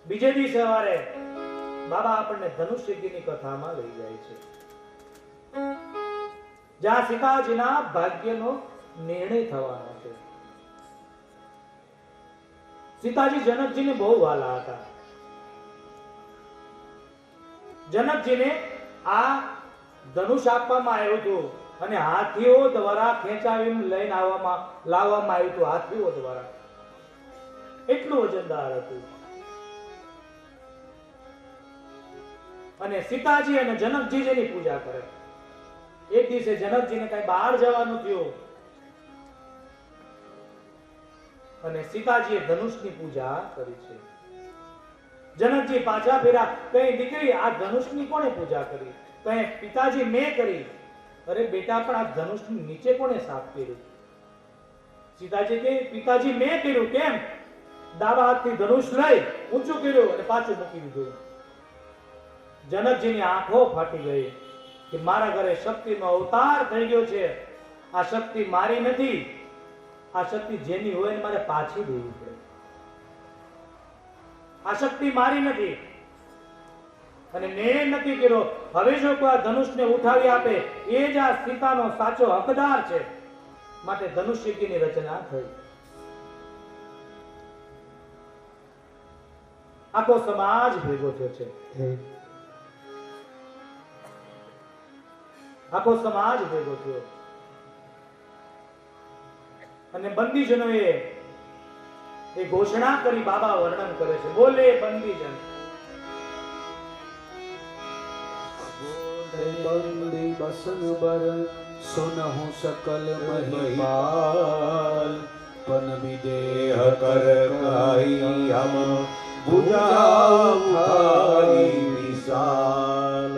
બીજે દી સવારે બાબા આપણને ધનુષ યજ્ઞની કથામાં લઈ જાય છે, જ્યાં સીતાજીના ભાગ્યનો નિર્ણય થવાનો છે. સીતાજી જનકજીને બહુ વાલા હતા. જનકજીને આ ધનુષ આપવામાં આવ્યું હતું અને હાથીઓ દ્વારા ખેંચાવીને લઈને લાવવામાં આવ્યું હતું. હાથીઓ દ્વારા એટલું વજનદાર હતું. અને સીતાજી અને જનકજી જેની પૂજા કરે. એક દિવસે જનકજીને કઈ બહાર જવાનું થયું અને સીતાજીએ ધનુષની પૂજા કરી છે. જનકજી પાછા ફેરા, કઈ દીકરી આ ધનુષની કોણે પૂજા કરી? કઈ પિતાજી મેં કરી. અરે બેટા, પણ આ ધનુષની નીચે કોણે સાફ કર્યું? સીતાજી કે પિતાજી મેં કર્યું. કેમ? ડાબા હાથથી ધનુષ લઈ ઊંચું કર્યું અને પાછું મૂકી દીધું. જનકજીની આંખો ફાટી ગઈ કે મારા ઘરે શક્તિનો અવતાર થઈ ગયો છે. આ શક્તિ મારી નથી, આ શક્તિ જેની હોય ને મારે પાછી દેવી પડે. આ શક્તિ મારી નથી અને મેં નથી કર્યો. હવે જો કોઈ આ ધનુષને ઉઠાવી આપે એ જ આ સીતાનો સાચો હકદાર છે. માટે ધનુષ યજ્ઞની રચના થઈ. આખો સમાજ ભેગો થયો છે. આખો સમાજ ભેગો થયો અને બંદીજનોએ એ ઘોષણા કરી. બાબા વર્ણન કરે છે, બોલે બંદીજન. બંદી બસન બર સુનહુ સકલ મહિપાલ પન વિદેહ કર કાઈ હમ બુજાઉ વિશાલ.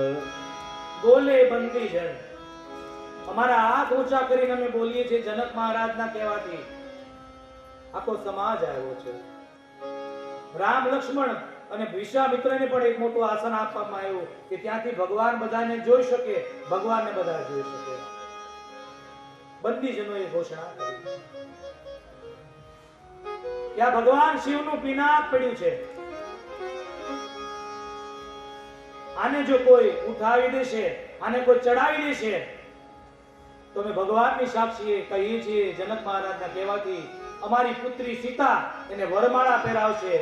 બોલે બંદીજન. અમારા હાથ ઊંચા કરીને અમે બોલીએ છીએ જનક મહારાજના કહેવાથી. આખો સમાજ આવ્યો છે. રામ, લક્ષ્મણ અને વિશ્વામિત્રને પણ એક મોટું આસન આપવામાં આવ્યું કે ત્યાંથી ભગવાન બધાને જોઈ શકે, ભગવાનને બધા જોઈ શકે. બંદીજનોએ ઘોષણા કરી કે આ ભગવાન શિવનું પિનાક પડ્યું છે. આને જો કોઈ ઉઠાવી દેશે, આને કોઈ ચડાવી દેશે તો અમે ભગવાનની સાક્ષીએ કહીએ છીએ જનક મહારાજના કહેવાથી અમારી પુત્રી સીતા એને વરમાળા પહેરાવશે,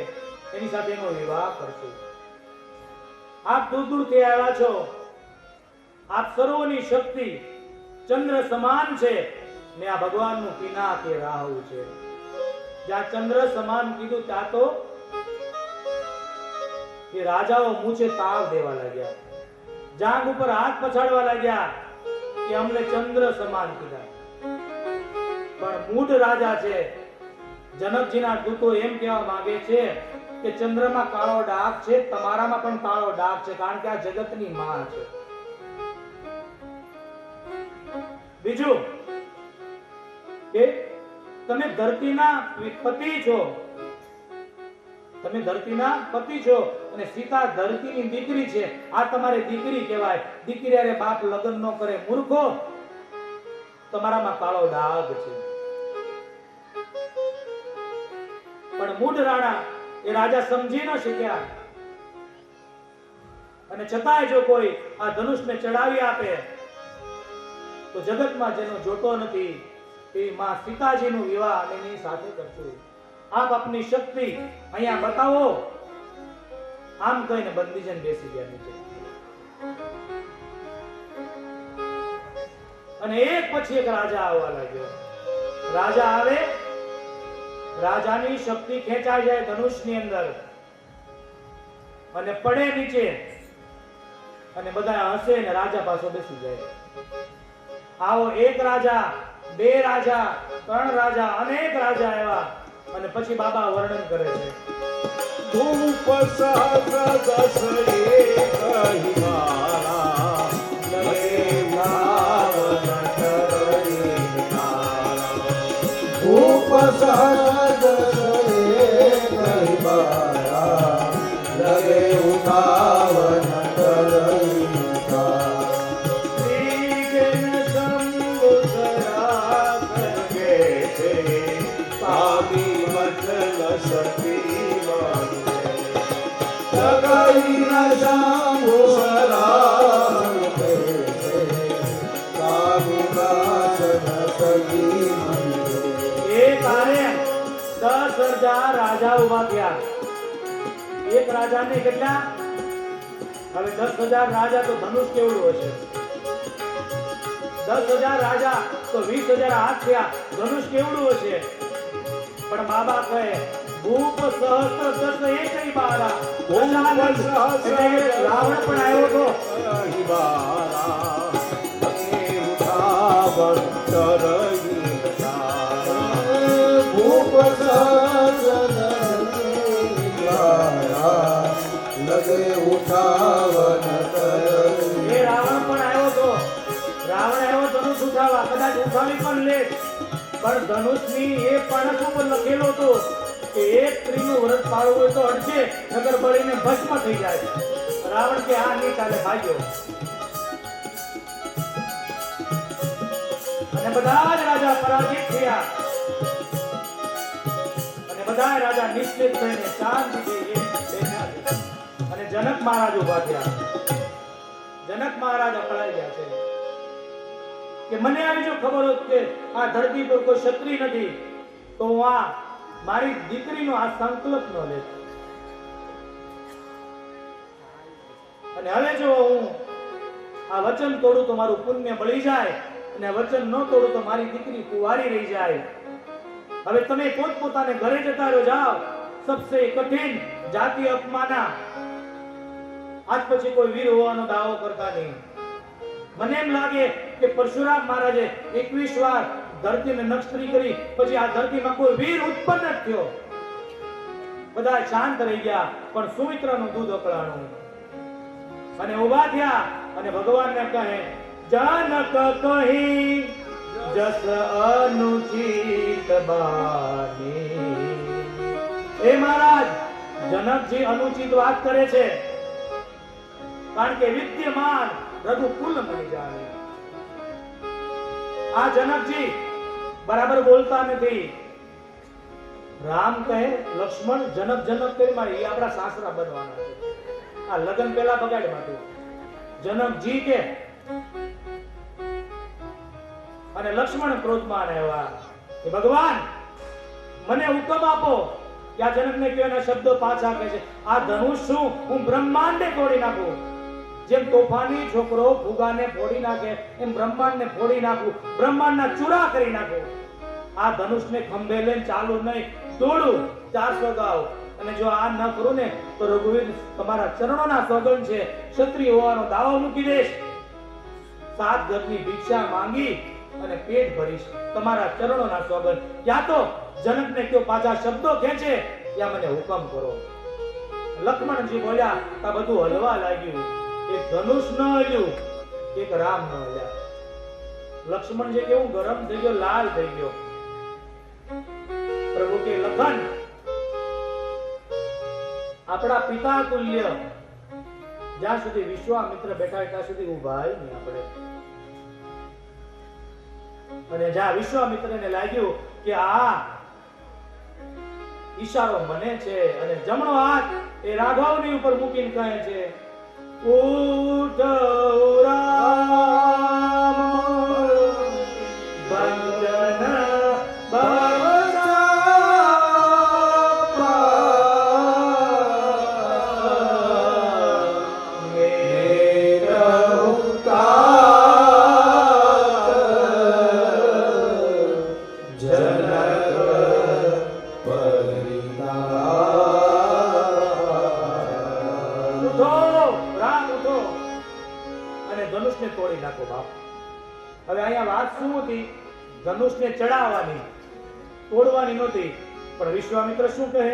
એની સાથે એનો વિવાહ કરશું. આપ દૂર દૂરથી આવ્યા છો. આપ સર્વોની શક્તિ ચંદ્ર સમાન છે ને આ ભગવાનનું પિનાક એ રાહુ છે. જ્યાં ચંદ્ર સમાન કીધું ત્યાં તો કે રાજાઓ મૂછે તાવ દેવા લાગ્યા, જાંગ ઉપર હાથ પછાડવા લાગ્યા કે અમને ચંદ્ર સમાન કીધા. પણ મૂઢ રાજા છે. જનકજીના દૂતો એમ કહેવા માંગે છે કે ચંદ્રમાં કાળો ડાઘ છે, તમારામાં પણ કાળો ડાઘ છે, કારણ કે આ જગતની માં છે. બીજું કે તમે ધરતીના પતિ છો, તમે ધરતીના પતિ છો અને સીતા ધરતીની દીકરી છે. આ તમારે દીકરી કહેવાય. દીકરી અરે બાપ લગ્ન ન કરે, મૂર્ખો, તમારામાં કાળો ડાઘ છે. પણ મૂઢ રાણા એ રાજા સમજી ન શક્યા અને છતાંય જો કોઈ આ ધનુષને ચડાવી આપે તો જગતમાં જેનો જોતો નથી તે માં સીતાજીનું વિવાહ અને એની સાથે કરશું. આપ આપની શક્તિ અહીંયા બતાવો. આમ કહીને બંદીજન બેસી ગયા નીચે અને એક પછી એક રાજા આવવા લાગ્યો. રાજા આવે, રાજાની શક્તિ ખેંચાઈ જાય ધનુષની અંદર અને પડે નીચે અને બધા હસે ને રાજા પાછો બેસી જાય. આવો એક રાજા, બે રાજા, ત્રણ રાજા, અનેક રાજા આવ્યા અને પછી બાબા વર્ણન કરે છે. ધૂપ સહસ્ર દસ એક હિમાલા લગે ભાવન કરી નારા. ધૂપ સહસ્ર દસ એક હિમાલા લગે ઉઠાવન કરી નારા. શ્રીજન શંભુ સરા કે છે પામી મતલ સતી સગાઈ ના શાંભો રામ કહે છે, કામુદાસ ન સગી મંદે. એ તારે 10,000 રાજા ઉભા થયા. એક રાજાને કેટલા? હવે 10,000 રાજા તો ધનુષ કેવડું હશે? 10,000 રાજા તો 20,000 હાથ થયા. ધનુષ કેવડું હશે? પણ બાબા કહે ભૂપ સહસ્ત્ર દસ એકઈ બારા. રાવણ પણ આવ્યો તો અહીં બારા, લગે ઉઠાવણ તરઈ તારા. ભૂપ સહસ્રધનુની બારા, લગે ઉઠાવણ તરઈ. એ રાવણ પણ આવ્યો તો. રાવણ આવ્યો ધનુષ ઉઠાવવા, કદાચ ઉઠાવી પણ લે, પણ ધનુષની એ પણક ઉપર લખેલો હતો કે એક સ્ત્રીનું વ્રત પાળવું હોય તો અડશે, નગર બળીને ભસ્મ થઈ જાય. રાવણ કે આ નહીં ચાલે, ભાગ્યો. અને બધા જ રાજા પરાજિત થયા અને બધા રાજા નિશ્ચિત થઈને શાંતિથી બેઠા છે. અને જનક મહારાજ ઉભા થયા. જનક મહારાજ અકળાઈ ગયા છે કે મને આવી જો ખબર હોત કે આ ધરતી પર કોઈ ક્ષત્રિય નથી તો હું આ મારી દીકરીનો આ સંકલ્પ ન લેત. અને હવે જો હું આ વચન તોડું તો મારું પુણ્ય બળી જાય, અને વચન ન તોડું તો મારી દીકરી કુંવારી રહી જાય. હવે તમે પોતપોતાને ઘરે જતા રહો, જાઓ. સબસે કઠિન જાતિ અપમાના. આજ પછી કોઈ વીર હોવાનો દાવો કરતા નહીં. મને એમ લાગે કે પરશુરામ મહારાજે 21 વાર ધરતીને નક્ષત્રી કરી, પછી આ ધરતીમાં કોઈ વીર ઉત્પન્ન જ થયો. બધા શાંત રહી ગયા, પણ સુમિત્રાનું દૂધ અકળાણું. અને ઉભા થયા અને ભગવાનને કહે જનક કહી જસ અનુચિત બાની. એ મહારાજ, જનકજી અનુચિત વાત કરે છે, કારણ કે વિદ્યમાન રઘુકુલ મળી જાય. આ જનકજી બરાબર બોલતા નથી. રામ કહે લક્ષ્મણ જનક જનક કરી મારી, એ આપણા સાસરા બનવાના છે. આ લગ્ન પહેલા બગાડ માંડ્યું. જનકજી કે અને લક્ષ્મણ ક્રોધમાં આવ્યા કે ભગવાન મને હુકમ આપો કે આ જનકને કયો એના શબ્દો પાછા કહે છે. આ ધનુષ શું હું બ્રહ્માંડને તોડી નાખું? જેમ તોફાની છોકરો ફુગાને ફોડી નાખે એમ બ્રહ્માંડને ફોડી નાખું, બ્રહ્માંડના ચૂરા કરી નાખું. આ ધનુષને ખંભે લઈને ચાલુ નહીં, દોડું 400 ગાવ. અને જો આ ન કરું ને તો રઘુવીર તમારા ચરણોના સોગંદ છે, ક્ષત્રિય હોવાનો દાવો મૂકી દઈશ. 7 ઘરની ભિક્ષા માંગી અને પેટ ભરીશ, તમારા ચરણોના સોગંદ. યા તો જનકને કયો પાછા શબ્દો ખેંચે, યા મને હુકમ કરો. લક્ષ્મણજી બોલ્યા આ બધું હલવા લાગ્યું. એક ધનુષ ન હલ્યું, એક રામ ન હલ્યા. લક્ષ્મણ જે કેવું ગરમ થઈ ગયો, લાલ થઈ ગયો. પ્રભુ કે લખન આપણા પિતા તુલ્ય જ્યાં સુધી વિશ્વામિત્ર બેઠા ત્યાં સુધી ઉભા નહીં આપણે. અને જ્યાં વિશ્વામિત્રને લાગ્યું કે આ ઈશારો મને છે, અને જમણો હાથ એ રાઘવની ઉપર મૂકીને કહે છે ઉઠ રામ બંધન તોડી નાખો બાપ. હવે અહીંયા વાત શું હતી? ધનુષને ચડાવવાની, તોડવાની નહોતી. પણ વિશ્વામિત્ર શું કહે?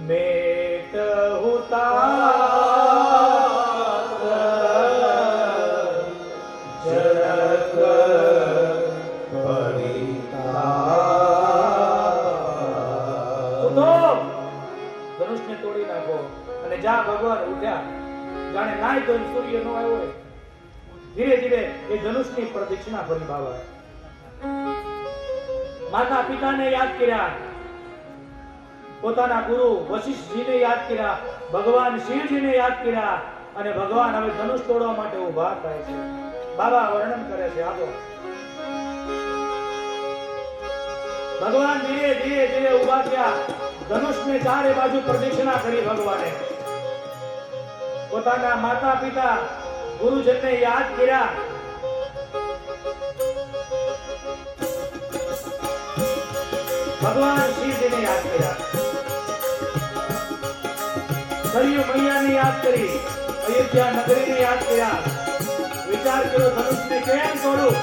મેટ હુતા જનક ધનુષને તોડી નાખો. અને જા ભગવાન ઉઠ્યા, જાણે નાય તો સૂર્ય નો આવ્યો હોય. ધીરે ધીરે એ ધનુષની પ્રદક્ષિણા ફરી બાબા. માતા પિતાને યાદ કર્યા, પોતાના ગુરુ વશિષ્ઠજીને યાદ કર્યા, ભગવાન શિવજીને યાદ કર્યા અને ભગવાન હવે ધનુષ તોડવા માટે ઊભા થાય છે. બાબા વર્ણન કરે છે. આપો ભગવાન ધીરે ધીરે ધીરે ઊભા થયા. ધનુષને ચારે બાજુ પ્રદક્ષિણા કરી ભગવાને. પોતાના માતા પિતા ગુરુજનને યાદ કર્યા. ભગવાન શિવજીને યાદ કર્યા. સરયુ મૈયાને યાદ કરી. અયોધ્યા નગરીને યાદ કર્યા. વિચાર કર્યો ધનુષને કેમ તોડું.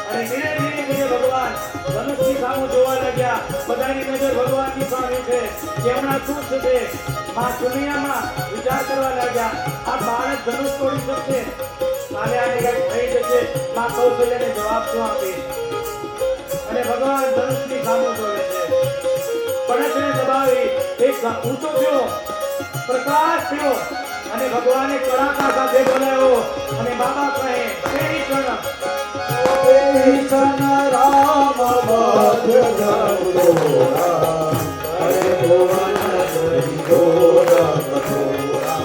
અને ધીરે ધીરે ધીરે ભગવાન ધનુષની સામે જોવા લાગ્યા. બધાની નજર ભગવાનની સામે છે. કેમણા શું છે માં દુનિયામાં વિચાર કરવા લાગ્યા. આ બાળક ધનુષ તોડી શકશે. કાલે આને કંઈક થઈ જશે. માં કૌશલ્યને જવાબ શું આપીશ. અને ભગવાન ધનુષની સામે જોવે છે. પડછને દબાવી એક ઊંચો થયો, પ્રકાશ થયો અને ભગવાને કડાકા સાથે બોલાવ્યો. અને બાબા કહે હે ઈશ્વર ઈશન રામ બાધ્ય ગોરા હરે ભુવન ગોરા કઠોરા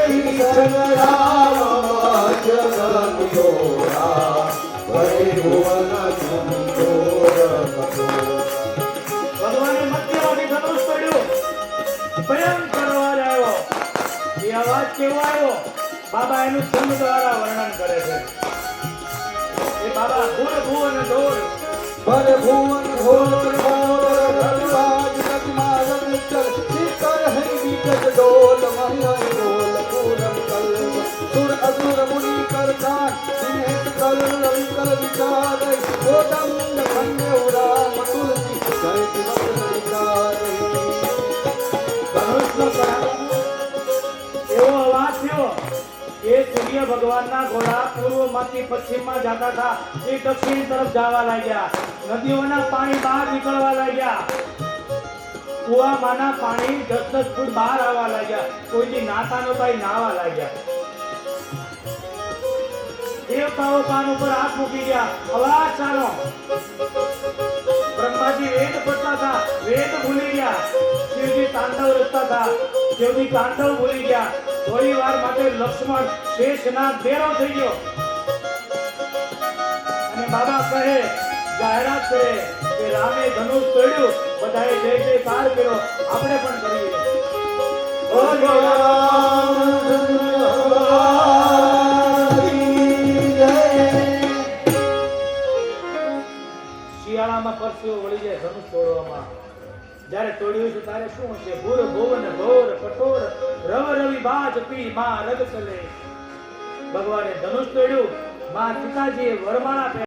ઈશન રામ બાધ્ય ગોરા હરે ભુવન ગોરા કઠોરા. ભગવાને મધ્યમાંથી ધનુષ તોડ્યું. ભયંકર અવાજ આવ્યો. એ અવાજ કેવો આવ્યો? બાબા એનું છંદ દ્વારા વર્ણન કરે છે. એ બાબા ભૂર ભુવન ઢોર પર ભુવન ઘોર ઘોર ધનરાજ નગમાર વિચલ શિખર હરિ વિકટ ડોલ મહિયન ડોલ પૂરમ કલ્પ સુર અસુર મુનિ કરતાન દિનેશ કલ રવિ કલ વિચાર કોદંડ કન્ય ઉરામ તુલસી જય દિવસ વિચાર. ધનુષનો કડાકો એવો અવાજ થયો કે સૂર્ય ભગવાનના ઘોડા પૂર્વમાંથી પશ્ચિમમાં જતા હતા. એ દક્ષિણ તરફ જવા લાગ્યા. નદીઓના પાણી બહાર નીકળવા લાગ્યા. કુવામાંના પાણી 10-10 ફૂટ બહાર આવવા લાગ્યા. કોઈથી નાતા નહોતા, એ નાવા લાગ્યા. દેવતાઓ કાન ઉપર હાથ મૂકી ગયા. અવાજ ચાલો. બ્રહ્માજી વેદ પડતા હતા, વેદ ભૂલી ગયા. શિવજી તાંડવ રચતા હતા, શિવજી તાંડવ ભૂલી ગયા. થોડી વાર માટે લક્ષ્મણ શેષનાગ બેરો થઈ ગયો. અને બાબા કહે, જાહેરાત કરે કે રામે ધનુષ તોડ્યું. બધાએ જય જયકાર કર્યો. આપણે પણ કરીએ. શિયાળામાં પરસેવો વળી જાય ધનુષ તોડવામાં. જ્યારે તોડ્યું છે ત્યારે શું હશે? ભૂર ભુવન ઘોર કઠોર રવ રવિ બાજ પી માં રગ ચલે. ભગવાને ધનુષ તોડ્યું. માં સીતાજીએ વરમાળા